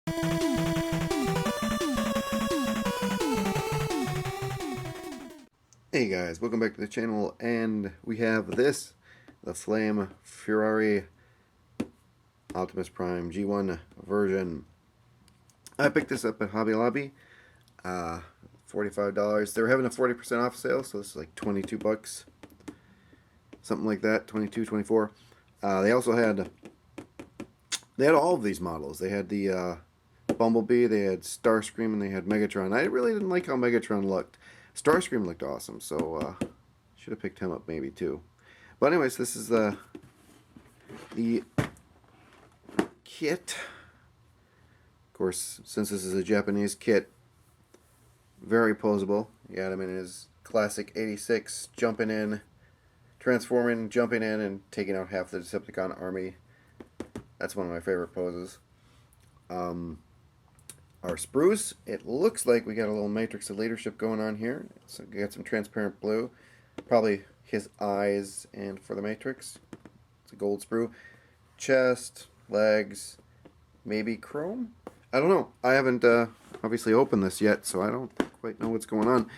Hey guys, welcome back to the channel, and we have this, the Flame FURAI Optimus Prime G1 version. I picked this up at Hobby Lobby, $45. They were having a 40% off sale, so this is like 22 bucks, something like that, 22, 24. They also had all of these models. They had the Bumblebee, they had Starscream, and they had Megatron. I really didn't like how Megatron looked. Starscream looked awesome, so should have picked him up maybe too. But anyways, this is the kit. Of course, since this is a Japanese kit, very posable. You got him in his classic 86, jumping in, transforming, jumping in, and taking out half the Decepticon army. That's one of my favorite poses. Our spruce, it looks like we got a little matrix of leadership going on here. So we got some transparent blue, probably his eyes, and for the matrix, it's a gold sprue. Chest, legs, maybe chrome? I don't know. I haven't obviously opened this yet, so I don't quite know what's going on.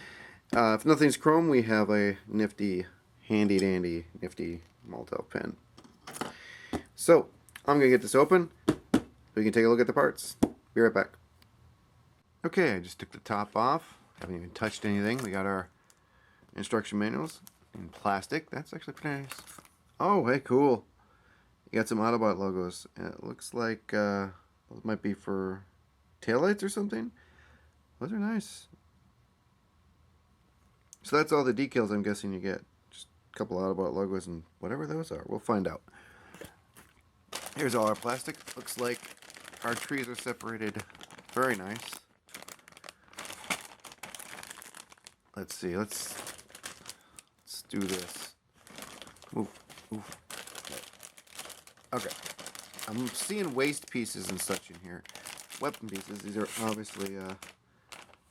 If nothing's chrome, we have a nifty, handy dandy, nifty Maltel pen. So, I'm going to get this open so we can take a look at the parts. Be right back. Okay, I just took the top off. Haven't even touched anything. We got our instruction manuals in plastic. That's actually pretty nice. Oh, hey, cool. You got some Autobot logos. And it looks like those might be for taillights or something. Those are nice. So that's all the decals I'm guessing you get. Just a couple Autobot logos and whatever those are. We'll find out. Here's all our plastic. Looks like our trees are separated very nice. Let's see, let's do this. Ooh, ooh. Okay. I'm seeing waste pieces and such in here. Weapon pieces. These are obviously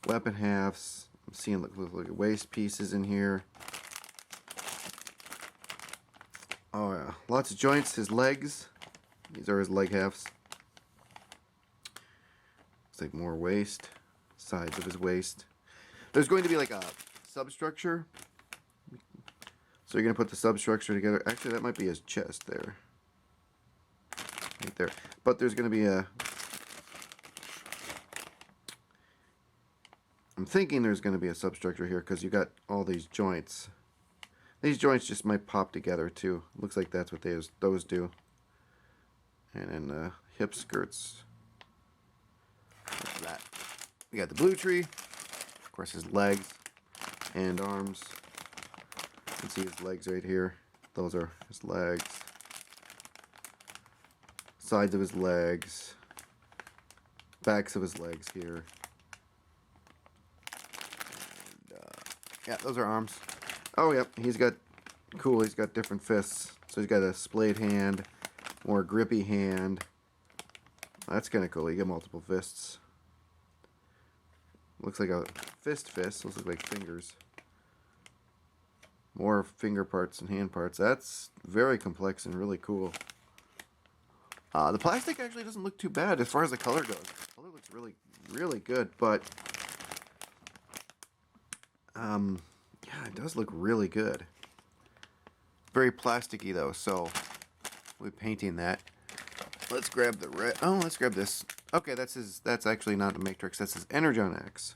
weapon halves. I'm seeing look waste pieces in here. Oh yeah, lots of joints. His legs. These are his leg halves. Looks like more waste. Sides of his waist. There's going to be like a substructure. So you're going to put the substructure together. Actually, that might be his chest there. Right there. But there's going to be a... I'm thinking there's going to be a substructure here because you got all these joints. These joints just might pop together too. Looks like that's what those do. And then the hip skirts. That's that. We got the blue tree. Of course, his legs and arms. You can see his legs right here. Those are his legs. Sides of his legs. Backs of his legs here. And, yeah, those are arms. Oh, yep, he's got, cool, he's got different fists. So he's got a splayed hand, more grippy hand. That's kind of cool. You get multiple fists. Looks like a fist. Those look like fingers. More finger parts and hand parts. That's very complex and really cool. The plastic actually doesn't look too bad as far as the color goes. The color looks really, really good, but yeah, it does look really good. Very plasticky though, so we're painting that. Let's grab the red. Oh, let's grab this. Okay, that's actually not a matrix. That's his Energon X,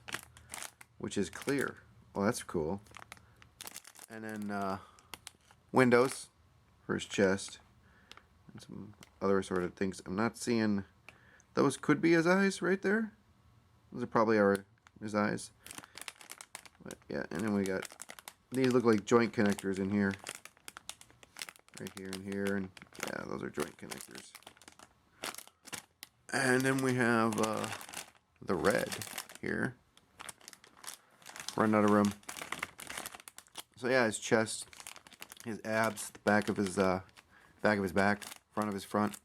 which is clear. Well, that's cool. And then windows for his chest and some other sort of things. I'm not seeing. Those could be his eyes right there. Those are probably his eyes. But yeah, and then we got these look like joint connectors in here. Right here and here, and yeah, those are joint connectors. And then we have the red here. Running out of room. So yeah, his chest, his abs, the back of his back, front of his front.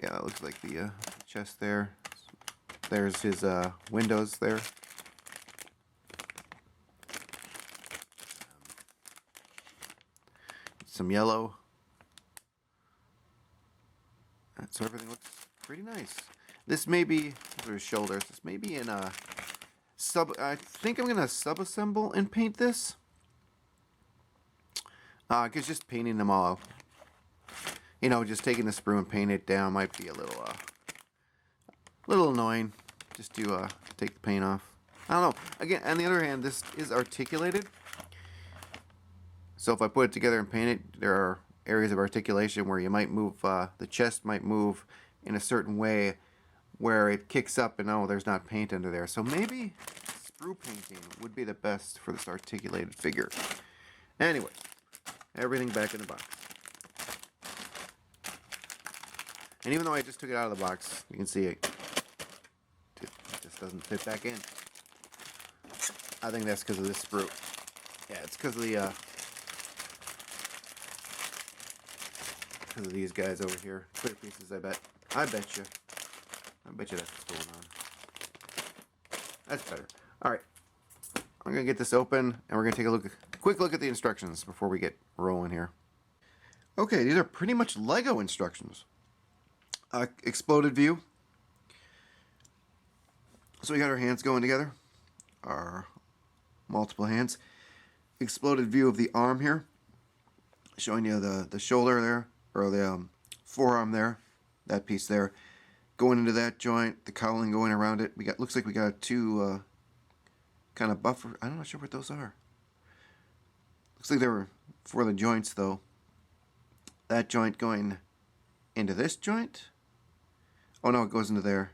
Yeah, that looks like the chest there. There's his windows there. Some yellow. So everything looks pretty nice. This may be, there's shoulders, this may be in a I think I'm going to sub-assemble and paint this. Because just painting them all, you know, just taking the sprue and painting it down might be a little annoying. Just to take the paint off. I don't know. Again, on the other hand, this is articulated. So if I put it together and paint it, there are areas of articulation where you might move, the chest might move in a certain way where it kicks up and oh, there's not paint under there. So maybe sprue painting would be the best for this articulated figure. Anyway, everything back in the box. And even though I just took it out of the box, you can see it just doesn't fit back in. I think that's because of this sprue. Yeah, it's because of these guys over here. Clear pieces, I bet. I bet you that's what's going on. That's better. Alright. I'm going to get this open, and we're going to take a quick look at the instructions before we get rolling here. Okay, these are pretty much Lego instructions. Exploded view. So we got our hands going together. Our multiple hands. Exploded view of the arm here. Showing you the shoulder there, or the forearm there. That piece there. Going into that joint, the cowling going around it. Looks like we got two kind of buffer. I'm not sure what those are. Looks like they were for the joints though. That joint going into this joint. Oh no, it goes into there.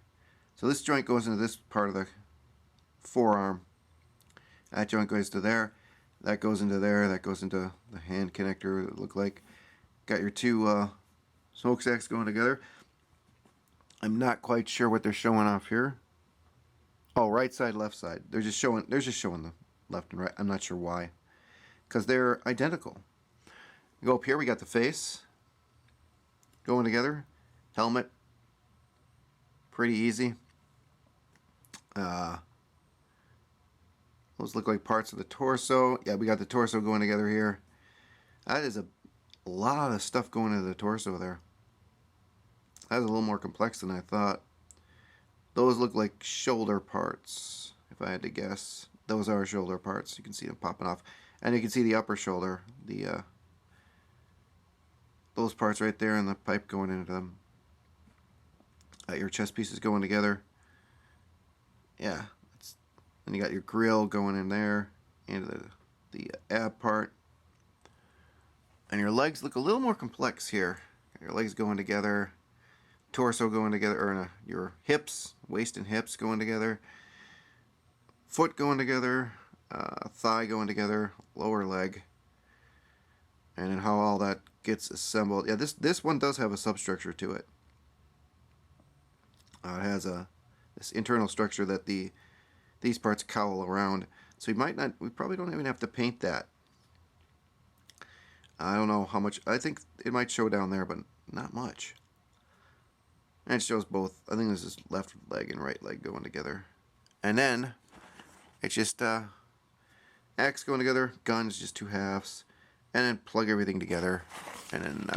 So this joint goes into this part of the forearm. That joint goes to there. That goes into there. That goes into the hand connector. It looked like. Got your two smokestacks going together. I'm not quite sure what they're showing off here. Oh, right side, left side. They're just showing the left and right. I'm not sure why. Because they're identical. You go up here, we got the face going together. Helmet. Pretty easy. Those look like parts of the torso. Yeah, we got the torso going together here. That is a lot of stuff going into the torso there. That's a little more complex than I thought. Those look like shoulder parts, if I had to guess. Those are shoulder parts. You can see them popping off. And you can see the upper shoulder. Those parts right there and the pipe going into them. Your chest pieces going together. Yeah. And you got your grill going in there. Into the ab part. And your legs look a little more complex here. Your legs going together. Torso going together, or your hips, waist and hips going together, foot going together, thigh going together, lower leg, and then how all that gets assembled. Yeah, this one does have a substructure to it. It has this internal structure that these parts cowl around. So we probably don't even have to paint that. I don't know how much. I think it might show down there, but not much. And it shows both. I think this is left leg and right leg going together. And then it's just axe going together, guns just two halves, and then plug everything together. And then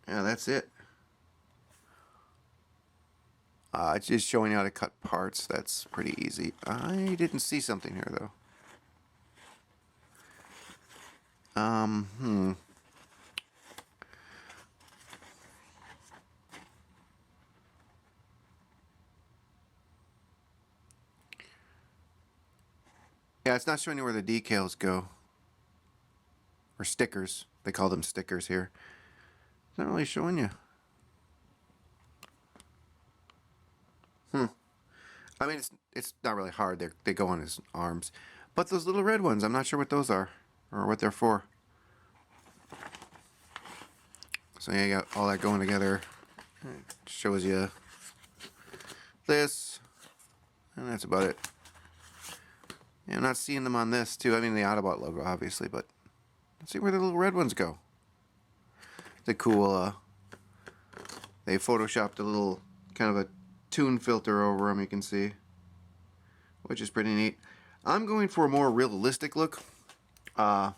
yeah, that's it. It's just showing you how to cut parts. That's pretty easy. I didn't see something here though. Yeah, it's not showing you where the decals go. Or stickers. They call them stickers here. It's not really showing you. I mean, it's not really hard. They go on his arms. But those little red ones, I'm not sure what those are. Or what they're for. So yeah, you got all that going together. It shows you this. And that's about it. Yeah, I'm not seeing them on this too. I mean the Autobot logo obviously, but let's see where the little red ones go. The cool they photoshopped a little kind of a tune filter over them, you can see, which is pretty neat. I'm going for a more realistic look. I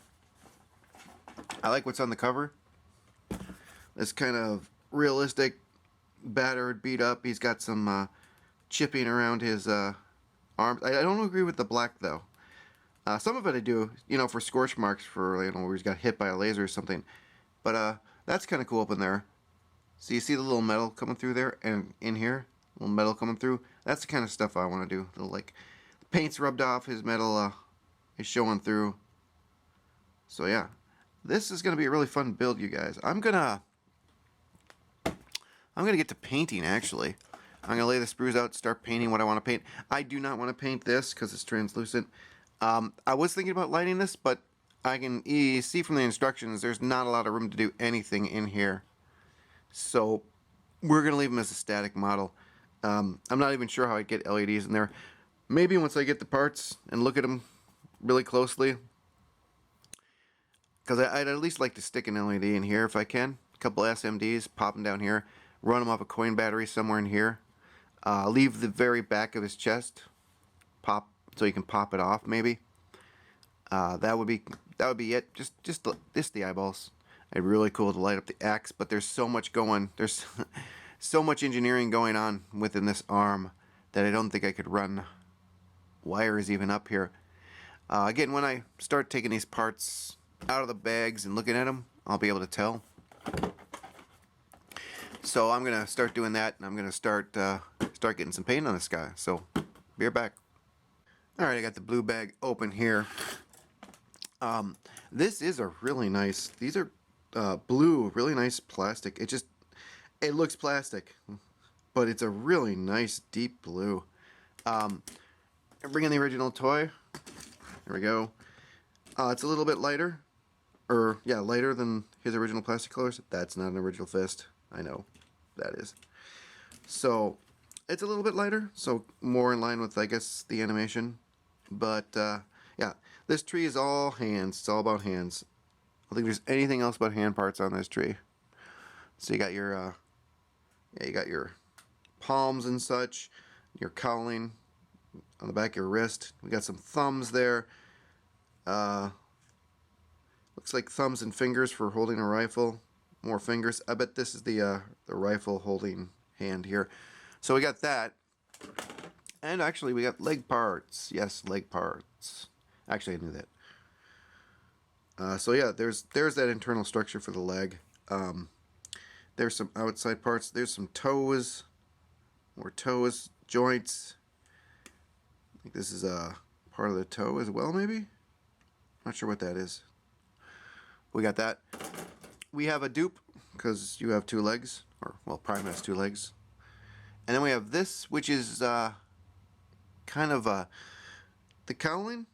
like what's on the cover. This kind of realistic, battered, beat up. He's got some chipping around his arms. I don't agree with the black though. Some of it I do, for scorch marks, for where he's got hit by a laser or something. But that's kind of cool up in there. So you see the little metal coming through there, and in here, little metal coming through. That's the kind of stuff I want to do. Little, like, the paint's rubbed off, his metal is showing through. So yeah, this is gonna be a really fun build, you guys. I'm gonna get to painting actually. I'm gonna lay the sprues out, start painting what I want to paint. I do not want to paint this because it's translucent. I was thinking about lighting this, but I can see from the instructions there's not a lot of room to do anything in here. So we're going to leave them as a static model. I'm not even sure how I'd get LEDs in there. Maybe once I get the parts and look at them really closely. Because I'd at least like to stick an LED in here if I can. A couple SMDs, pop them down here. Run them off a coin battery somewhere in here. Leave the very back of his chest. Pop, so you can pop it off maybe. That would be it. Just the eyeballs. It'd be really cool to light up the axe, but there's so much going. There's so much engineering going on within this arm that I don't think I could run wires even up here. Again, when I start taking these parts out of the bags and looking at them, I'll be able to tell. So I'm gonna start doing that, and I'm gonna start getting some paint on this guy. So be right back. All right, I got the blue bag open here. This is a really nice. These are blue, really nice plastic. It looks plastic, but it's a really nice deep blue. Bringing the original toy. There we go. It's a little bit lighter, lighter than his original plastic colors. That's not an original fist. I know, that is. So it's a little bit lighter, so more in line with, I guess, the animation. But yeah, this tree is all hands. It's all about hands. I don't think there's anything else but hand parts on this tree. So you got your you got your palms and such, your cowling on the back of your wrist. We got some thumbs there. Looks like thumbs and fingers for holding a rifle. More fingers. I bet this is the rifle holding hand here. So we got that. And actually we got leg parts. Yes, leg parts. Actually, I knew that. So yeah, there's that internal structure for the leg. There's some outside parts. There's some toes. More toes. Joints. I think this is a part of the toe as well, maybe? Not sure what that is. We got that. We have a dupe, because you have two legs. Or, well, Prime has two legs. And then we have this, which is kind of the cowling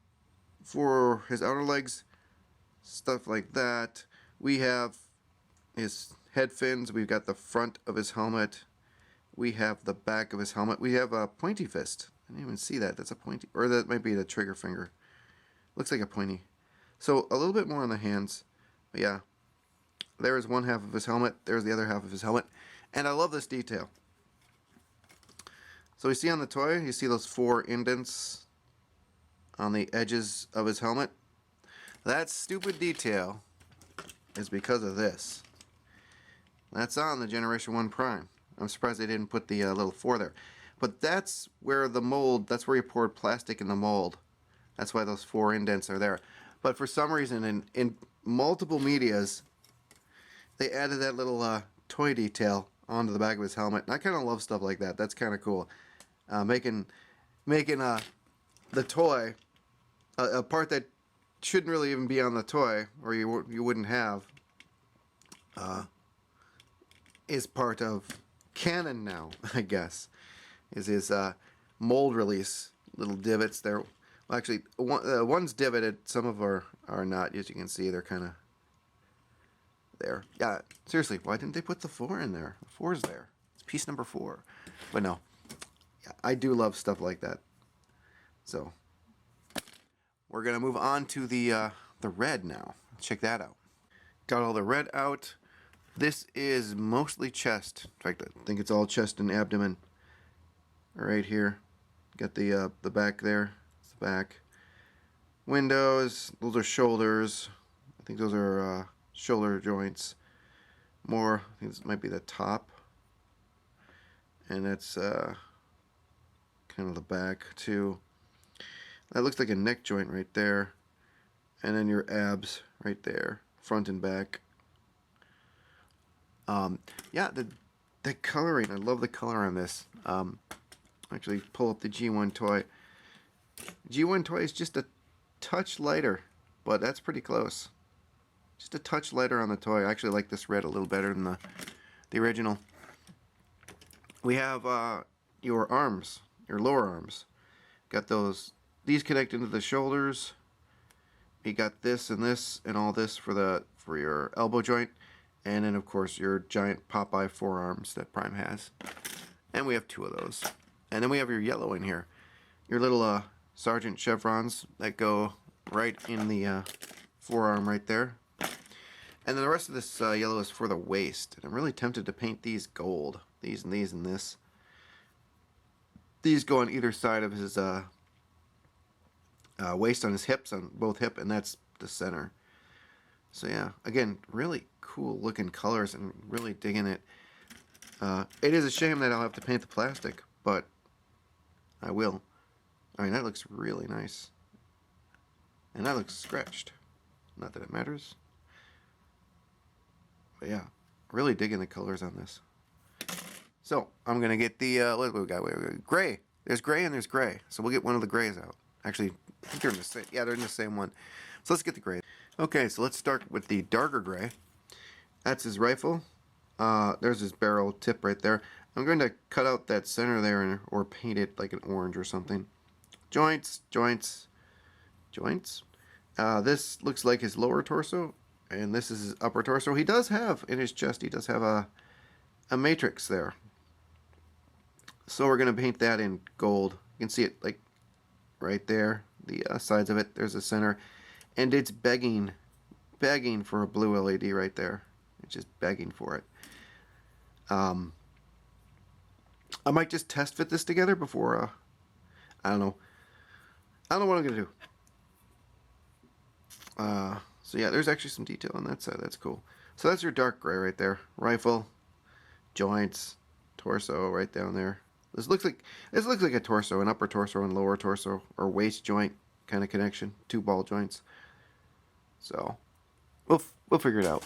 for his outer legs. Stuff like that. We have his head fins. We've got the front of his helmet. We have the back of his helmet. We have a pointy fist. I didn't even see that. That's a pointy, or that might be the trigger finger. Looks like a pointy. So a little bit more on the hands. But yeah, there's one half of his helmet. There's the other half of his helmet. And I love this detail. So we see on the toy, you see those 4 indents on the edges of his helmet. That stupid detail is because of this. That's on the Generation 1 Prime. I'm surprised they didn't put the little 4 there. But that's where the mold, that's where you poured plastic in the mold. That's why those 4 indents are there. But for some reason, in multiple medias, they added that little toy detail onto the back of his helmet. And I kind of love stuff like that. That's kind of cool. Making the toy a part that shouldn't really even be on the toy, or you wouldn't have, is part of canon now, I guess. Is his mold release, little divots there. Well, actually, one's divoted, some of are not. As you can see, they're kind of there. Yeah, seriously, why didn't they put the 4 in there? The 4's there. It's piece number 4. But no, yeah, I do love stuff like that. So we're gonna move on to the red now. Check that out. Got all the red out. This is mostly chest. In fact, I think it's all chest and abdomen. Right here. Got the back there. It's the back. Windows. Those are shoulders. I think those are shoulder joints. more. I think this might be the top, and that's kind of the back too. That looks like a neck joint right there, and then your abs right there, front and back. Yeah, the coloring. I love the color on this. Actually, pull up the G1 toy. G1 toy is just a touch lighter, but that's pretty close. Just a touch lighter on the toy. I actually like this red a little better than the original. We have your arms, your lower arms. Got these connect into the shoulders. You got this and all this for your elbow joint, and then of course your giant Popeye forearms that Prime has. And we have 2 of those. And then we have your yellow in here. Your little Sergeant chevrons that go right in the forearm right there. And then the rest of this yellow is for the waist. And I'm really tempted to paint these gold. These and these and this. These go on either side of his waist, on his hips, on both hip, and that's the center. So yeah, again, really cool looking colors and really digging it. It is a shame that I'll have to paint the plastic, but I will. I mean, that looks really nice. And that looks scratched. Not that it matters. But yeah, really digging the colors on this. So, I'm going to get the, what we got? Gray. There's gray and there's gray. So we'll get one of the grays out. Actually, I think they're in the same, yeah, they're in the same one. So let's get the gray. Okay, so let's start with the darker gray. That's his rifle. There's his barrel tip right there. I'm going to cut out that center there or paint it like an orange or something. Joints, joints, joints. This looks like his lower torso, and this is his upper torso. He does have, in his chest, he does have a matrix there. So we're going to paint that in gold. You can see it like right there, the sides of it. There's a center, and it's begging for a blue LED right there. It's just begging for it. I might just test fit this together before, I don't know. I don't know what I'm going to do. So yeah, there's actually some detail on that side. That's cool. So that's your dark gray right there. Rifle, joints, torso right down there. This looks like a torso, an upper torso and lower torso, or waist joint kind of connection. 2 ball joints. So we'll figure it out.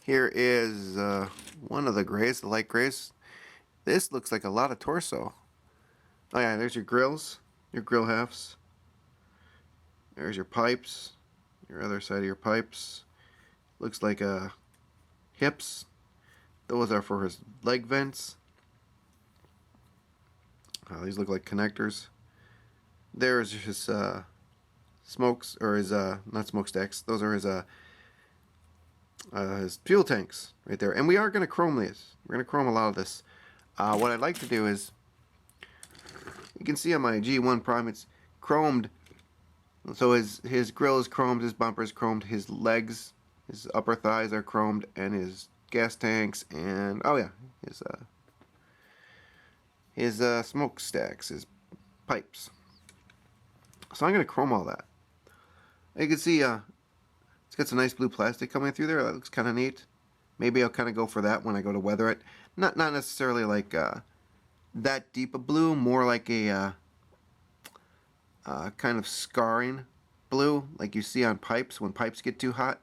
Here is one of the grays, the light grays. This looks like a lot of torso. Oh yeah, there's your grills, your grill halves. There's your pipes, your other side of your pipes. Looks like hips. Those are for his leg vents. These look like connectors. There's his smokes, or his not smokestacks. Those are his fuel tanks right there. And we are going to chrome these. We're going to chrome a lot of this. What I'd like to do is, you can see on my G1 Prime, it's chromed. So his grill is chromed, his bumper is chromed, his legs, his upper thighs are chromed, and his gas tanks, and oh yeah, his smokestacks, his pipes. So I'm going to chrome all that. You can see it's got some nice blue plastic coming through there. That looks kind of neat. Maybe I'll kind of go for that when I go to weather it. Not necessarily like that deep a blue, more like a kind of scarring blue, like you see on pipes when pipes get too hot.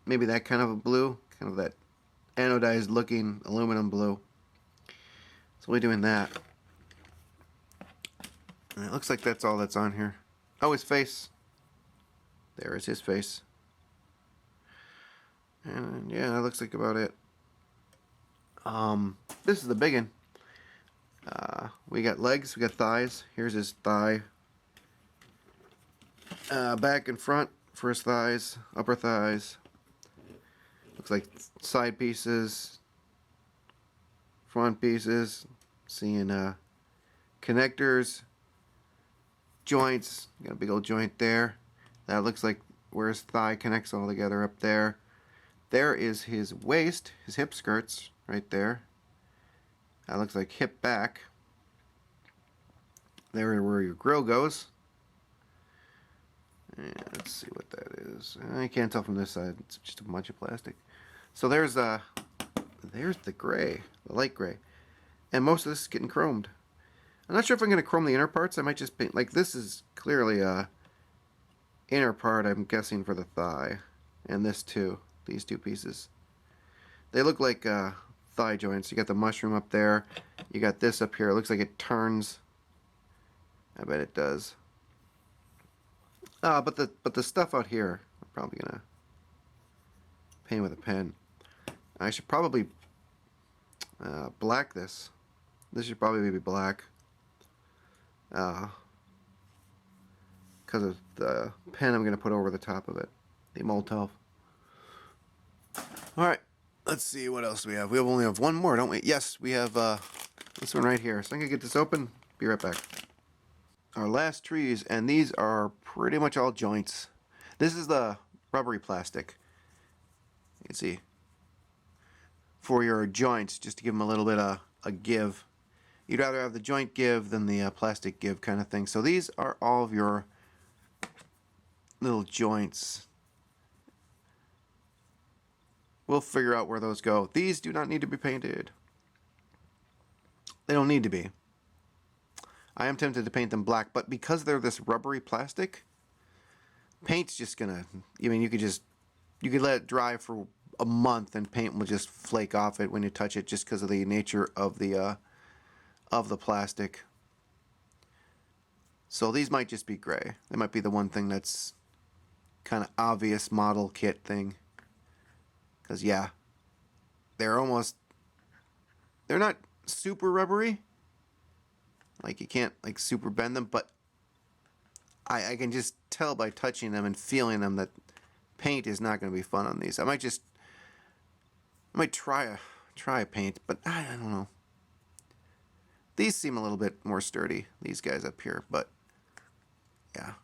Maybe that kind of a blue, kind of that anodized looking aluminum blue. So we're doing that. And it looks like that's all that's on here. Oh, his face. There is his face. And yeah, that looks like about it. This is the big one. We got legs, we got thighs. Here's his thigh. Back and front for his thighs, upper thighs. Looks like side pieces, front pieces. Seeing connectors, joints. Got a big old joint there. That looks like where his thigh connects all together up there. There is his waist, his hip skirts right there. That looks like hip back. There where your grill goes. And let's see what that is. I can't tell from this side. It's just a bunch of plastic. So there's the gray, the light gray. And most of this is getting chromed. I'm not sure if I'm going to chrome the inner parts. I might just paint, like this is clearly a inner part, I'm guessing, for the thigh. And this too, these two pieces. They look like thigh joints. You got the mushroom up there. You got this up here. It looks like it turns. I bet it does. But the stuff out here, I'm probably going to paint with a pen. I should probably black this. This should probably be black. Because of the pen I'm going to put over the top of it. The Molotov. Alright, let's see what else we have. We only have one more, don't we? Yes, we have this one right here. So I'm going to get this open. Be right back. Our last trees, and these are pretty much all joints. This is the rubbery plastic. You can see. For your joints, just to give them a little bit of a give. You'd rather have the joint give than the plastic give kind of thing. So these are all of your little joints. We'll figure out where those go. These do not need to be painted. They don't need to be. I am tempted to paint them black, but because they're this rubbery plastic, paint's just gonna, I mean, you could let it dry for a month and paint will just flake off it when you touch it just because of the nature of the plastic. So these might just be gray. They might be the one thing that's kind of obvious model kit thing. Because yeah, they're not super rubbery. Like you can't like super bend them, but I can just tell by touching them and feeling them that paint is not going to be fun on these. I might try a paint, but I don't know. These seem a little bit more sturdy, these guys up here, but yeah.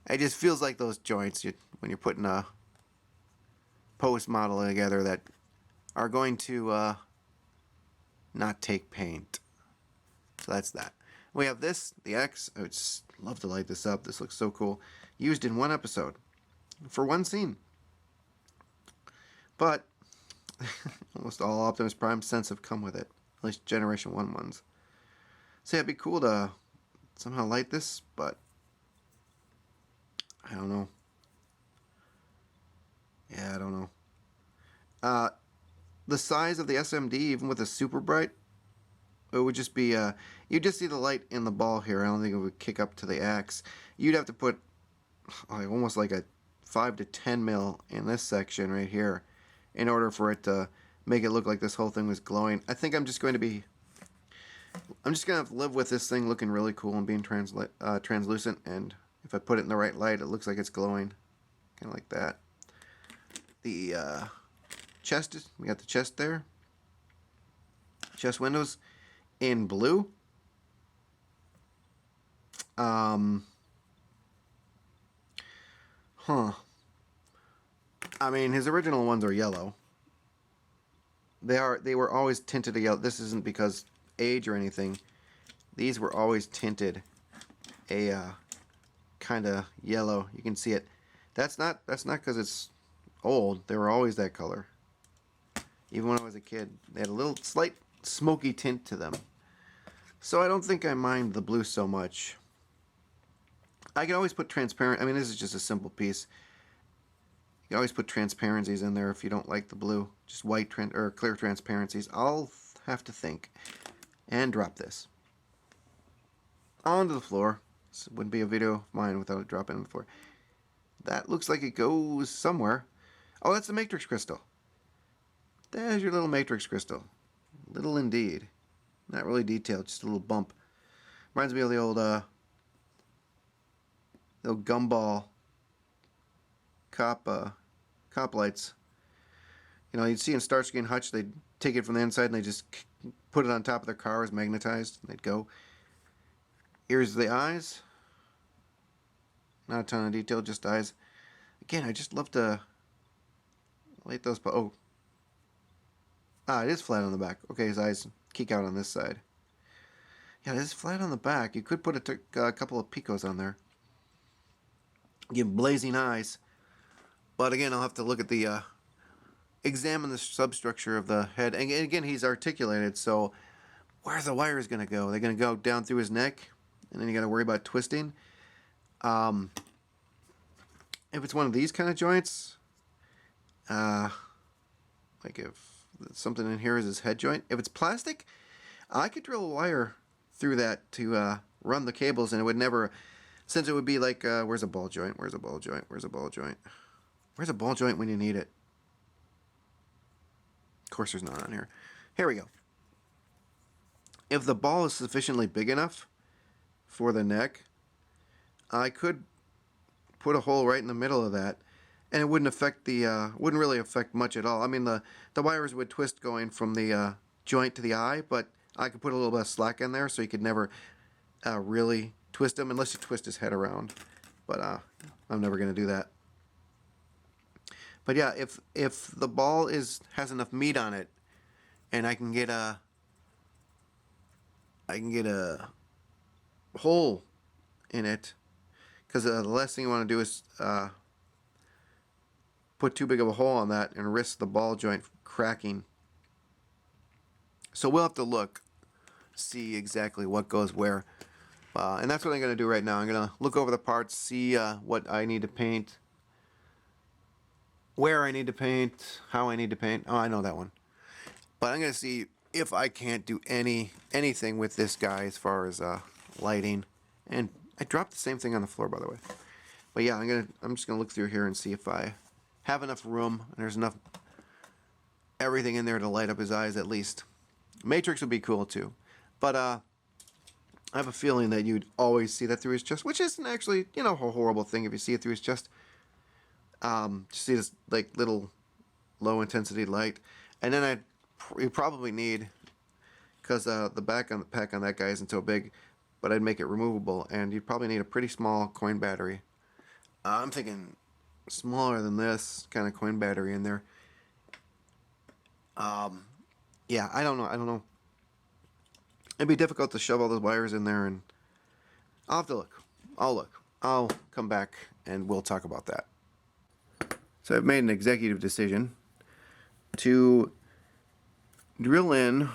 It just feels like those joints when you're putting a post model together that are going to not take paint. So that's that. We have this, the X. I would just love to light this up. This looks so cool. Used in one episode for one scene. But almost all Optimus Prime scents have come with it. At least Generation 1 ones. So yeah, it'd be cool to somehow light this, but I don't know. Yeah, I don't know. The size of the SMD, even with a super bright, it would just be, you'd just see the light in the ball here. I don't think it would kick up to the axe. You'd have to put almost like a 5 to 10 mil in this section right here in order for it to make it look like this whole thing was glowing. I think I'm just going to have to live with this thing looking really cool and being translucent, and if I put it in the right light, it looks like it's glowing. Kind of like that. The chest, we got the chest there. Chest windows in blue. I mean, his original ones are yellow. They were always tinted yellow. This isn't because age or anything. These were always tinted a kind of yellow. You can see it. That's not because it's old. They were always that color. Even when I was a kid, they had a little slight smoky tint to them. So I don't think I mind the blue so much. I can always put transparent. I mean, this is just a simple piece. You can always put transparencies in there if you don't like the blue. Just white or clear transparencies. I'll have to think. And drop this onto the floor. This wouldn't be a video of mine without it dropping on the floor. That looks like it goes somewhere. Oh, that's the matrix crystal. There's your little matrix crystal. Little indeed. Not really detailed, just a little bump. Reminds me of the old gumball cop lights. You know, you'd see in Starsky and Hutch, they'd take it from the inside and they just put it on top of their cars, magnetized, and they'd go. Here's the eyes. Not a ton of detail, just eyes. Again, I just love to light those. Oh. It is flat on the back. Okay, his eyes kick out on this side. Yeah, it is flat on the back. You could put a couple of picos on there. give blazing eyes. But again, I'll have to look at the examine the substructure of the head. And again, he's articulated, so where are the wires going to go? They're going to go down through his neck, and then you got to worry about twisting. If it's one of these kind of joints, like if something in here is his head joint. If it's plastic, I could drill a wire through that to run the cables, and it would never, since it would be like, where's a ball joint? Where's a ball joint? Where's a ball joint? Where's a ball joint when you need it? Of course there's none on here. Here we go. If the ball is sufficiently big enough for the neck, I could put a hole right in the middle of that, and it wouldn't affect the wouldn't really affect much at all. I mean, the wires would twist going from the joint to the eye, but I could put a little bit of slack in there so you could never really twist him unless you twist his head around. But I'm never going to do that. But yeah, if the ball has enough meat on it, and I can get a hole in it, because the last thing you want to do is put too big of a hole on that and risk the ball joint cracking. So we'll have to look, see exactly what goes where, and that's what I'm going to do right now. I'm going to look over the parts, see what I need to paint, where I need to paint, how I need to paint. Oh, I know that one. But I'm going to see if I can't do anything with this guy as far as lighting. And I dropped the same thing on the floor, by the way. But yeah, I'm just gonna look through here and see if I have enough room and there's enough everything in there to light up his eyes at least. Matrix would be cool too, but I have a feeling that you'd always see that through his chest, which isn't actually, you know, a horrible thing if you see it through his chest. Just see this like little low intensity light, and then you probably need, because the back on the pack on that guy isn't so big, but I'd make it removable, and you'd probably need a pretty small coin battery. I'm thinking smaller than this kind of coin battery in there. Yeah, I don't know. It'd be difficult to shove all those wires in there, and I'll have to look. I'll come back and we'll talk about that. So I've made an executive decision to drill in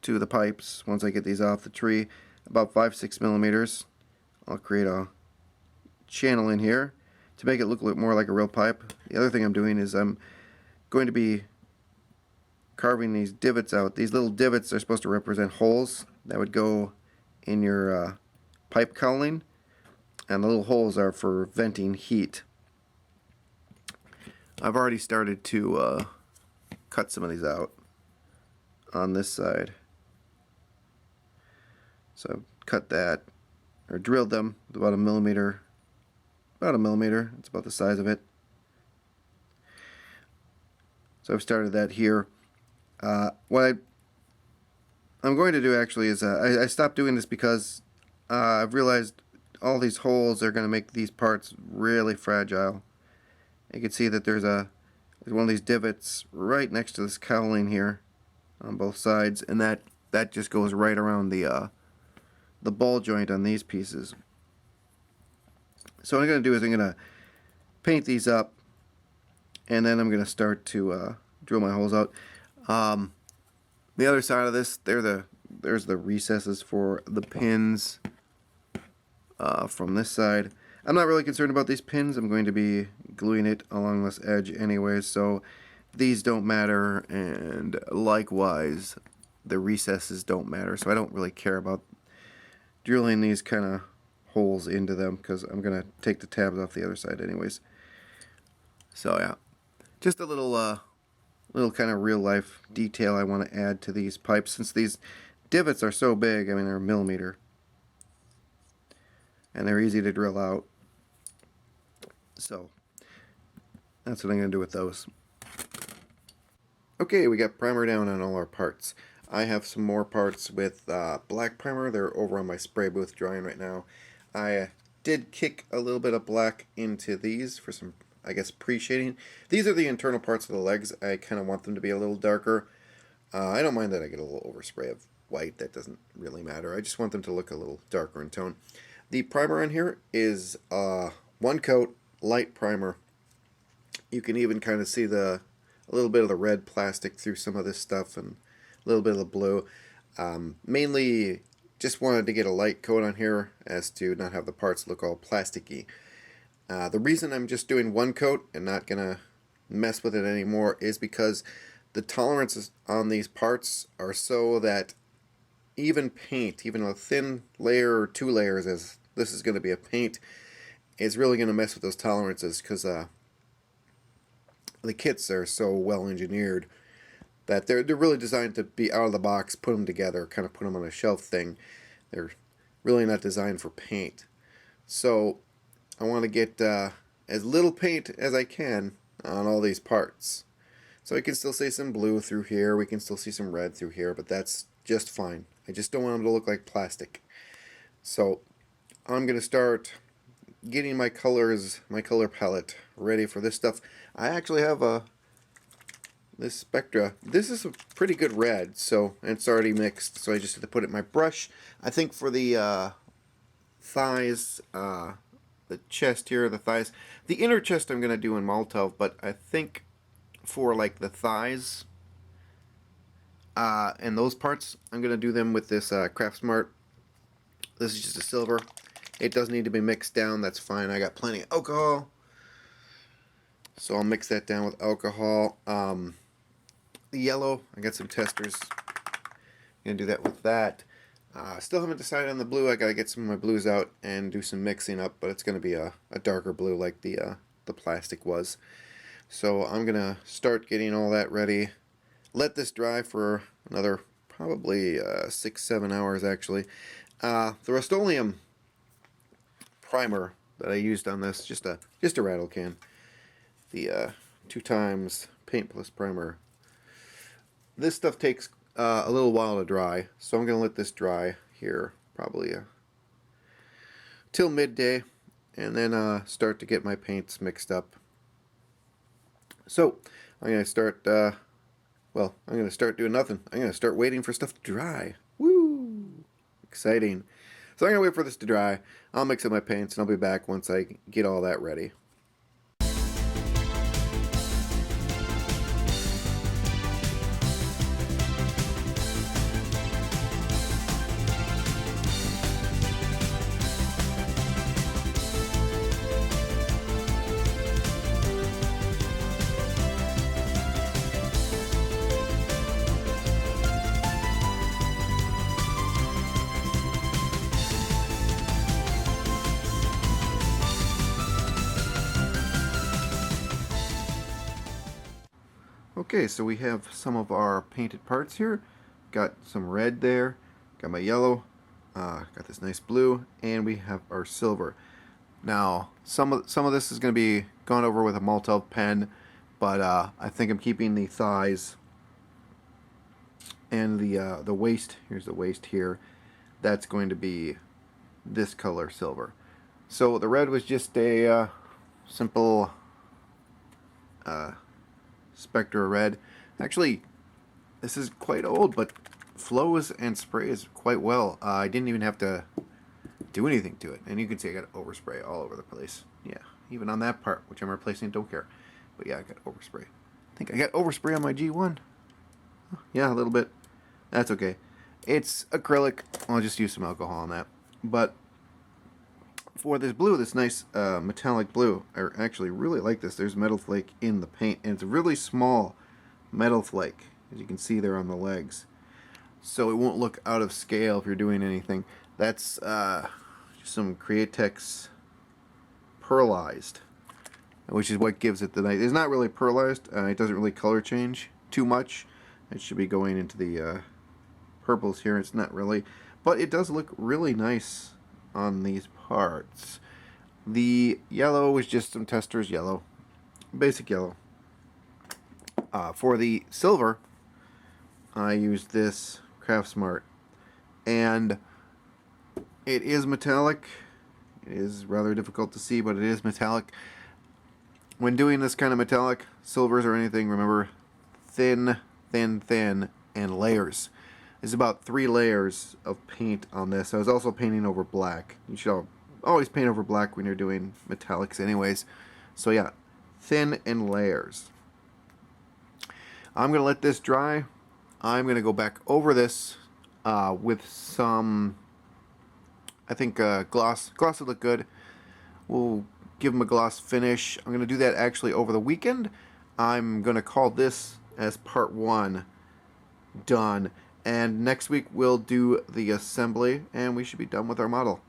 to the pipes once I get these off the tree about 5-6 millimeters. I'll create a channel in here to make it look a little more like a real pipe. The other thing I'm doing is I'm going to be carving these divots out. These little divots are supposed to represent holes that would go in your pipe cowling, and the little holes are for venting heat. I've already started to cut some of these out on this side. So I've cut that, or drilled them with about a millimeter. It's about the size of it. So I've started that here. What I'm going to do actually is I stopped doing this because I've realized all these holes are going to make these parts really fragile. You can see that there's one of these divots right next to this cowling here on both sides, and that just goes right around the ball joint on these pieces. So what I'm going to do is I'm going to paint these up, and then I'm going to start to drill my holes out. The other side of this, there's the recesses for the pins from this side. I'm not really concerned about these pins. I'm going to be gluing it along this edge anyways, so these don't matter, and likewise the recesses don't matter, so I don't really care about drilling these kind of holes into them because I'm going to take the tabs off the other side anyways. So yeah, just a little kind of real life detail I want to add to these pipes, since these divots are so big. I mean, they're a millimeter and they're easy to drill out. So that's what I'm going to do with those. Okay, we got primer down on all our parts. I have some more parts with black primer. They're over on my spray booth drying right now. I did kick a little bit of black into these for some, I guess, pre-shading. These are the internal parts of the legs. I kind of want them to be a little darker. I don't mind that I get a little overspray of white. That doesn't really matter. I just want them to look a little darker in tone. The primer on here is 1 One coat, light primer. You can even kind of see a little bit of the red plastic through some of this stuff and a little bit of the blue. Mainly just wanted to get a light coat on here as to not have the parts look all plasticky. The reason I'm just doing one coat and not going to mess with it anymore is because the tolerances on these parts are so that even paint, even a thin layer or 2 layers, as this is going to be a paint, is really going to mess with those tolerances because the kits are so well engineered that they're really designed to be out of the box, put them together, kind of put them on a shelf thing. They're really not designed for paint. So I want to get as little paint as I can on all these parts. So we can still see some blue through here, we can still see some red through here, but that's just fine. I just don't want them to look like plastic. So I'm going to start getting my colors, my color palette ready for this stuff. I actually have this Spectra. This is a pretty good red, so it's already mixed, so I just have to put it in my brush. I think for the thighs, the chest here, the thighs, the inner chest I'm going to do in Molotov, but I think for like the thighs and those parts, I'm going to do them with this Craftsmart. This is just a silver. It doesn't need to be mixed down, that's fine. I got plenty of alcohol, so I'll mix that down with alcohol. The yellow, I got some testers. I'm going to do that with that. Still haven't decided on the blue. I got to get some of my blues out and do some mixing up, but it's going to be a darker blue like the plastic was. So I'm going to start getting all that ready. Let this dry for another probably 6-7 hours actually. The Rust-Oleum primer that I used on this, just a rattle can. The 2x Paint Plus primer. This stuff takes a little while to dry, so I'm going to let this dry here probably till midday, and then start to get my paints mixed up. So I'm going to start, well, I'm going to start doing nothing. I'm going to start waiting for stuff to dry. Woo! Exciting. So I'm going to wait for this to dry. I'll mix up my paints, and I'll be back once I get all that ready. Okay, so we have some of our painted parts here. Got some red there, got my yellow, got this nice blue, and we have our silver. Now, some of this is going to be gone over with a Molotov pen, but I think I'm keeping the thighs and the waist. Here's the waist here. That's going to be this color silver. So the red was just a simple Spectra red. Actually, this is quite old, but flows and sprays quite well. I didn't even have to do anything to it, and you can see I got overspray all over the place. Yeah, even on that part, which I'm replacing, don't care. But yeah, I got overspray. I think I got overspray on my G1. Yeah, a little bit. That's okay. It's acrylic. I'll just use some alcohol on that. But for this blue, this nice metallic blue, I actually really like this. There's metal flake in the paint, and it's a really small metal flake, as you can see there on the legs. So it won't look out of scale if you're doing anything. That's just some Createx pearlized, which is what gives it the nice. It's not really pearlized. It doesn't really color change too much. It should be going into the purples here. It's not really, but it does look really nice on these parts. The yellow is just some Testors yellow, basic yellow. For the silver, I used this Craftsmart, and it is metallic. It is rather difficult to see, but it is metallic. When doing this kind of metallic, silvers or anything, remember thin, thin, thin, and layers. There's about 3 layers of paint on this. I was also painting over black. You should all always paint over black when you're doing metallics anyways. So yeah, thin in layers. I'm going to let this dry. I'm going to go back over this with some, I think, gloss. Gloss would look good. We'll give them a gloss finish. I'm going to do that actually over the weekend. I'm going to call this as part 1 done. And next week we'll do the assembly and we should be done with our model.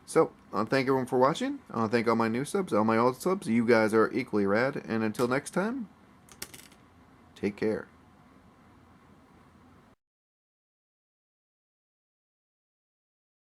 So, I want to thank everyone for watching. I want to thank all my new subs, all my old subs. You guys are equally rad. And until next time, take care.